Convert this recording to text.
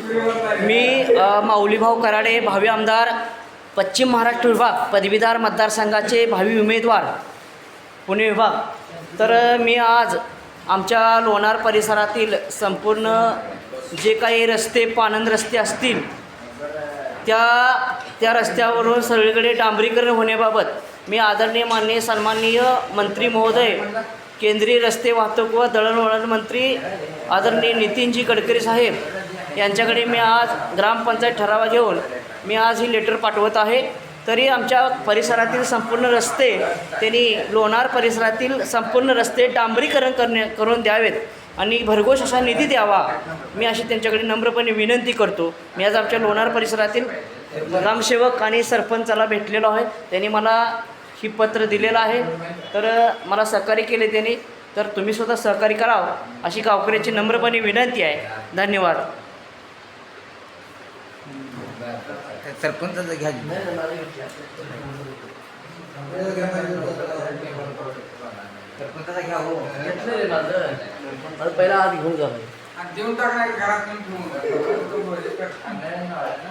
मी माऊलीभाऊ कराडे, भावी आमदार, पश्चिम महाराष्ट्र विभाग पदवीधर मतदारसंघाचे भावी उमेदवार, पुणे विभाग. तर मी आज आमच्या लोणार परिसरातील संपूर्ण जे काही रस्ते, पाणंद रस्ते असतील, त्या रस्त्यावरून सगळीकडे डांबरीकरण होण्याबाबत मी आदरणीय माननीय सन्माननीय मंत्री महोदय, केंद्रीय रस्ते वाहतूक व दळणवळण मंत्री आदरणीय नितीनजी गडकरी साहेब यांच्याकडे मी आज ग्रामपंचायत ठराव घेऊन मी आज ही लेटर पाठवत आहे. तरी आमच्या परिसरातील संपूर्ण रस्ते, त्यांनी लोणार परिसरातील संपूर्ण रस्ते डांबरीकरण करून द्यावेत आणि भरघोस असा निधी द्यावा, मी अशी त्यांच्याकडे नम्रपणे विनंती करतो. मी आज आमच्या लोणार परिसरातील ग्रामसेवक आणि सरपंचाला भेटलेलो आहे. त्यांनी मला ही पत्र दिलेलं आहे, तर मला सहकार्य केले त्यांनी. तर तुम्ही सुद्धा सहकार्य करावं अशी गावकऱ्याची नम्रपणे विनंती आहे. धन्यवाद. सरपंचाचं घ्या. सरपंचाचा घ्या हो. पहिला आधी घेऊन जा. देऊन टाकणार घरात.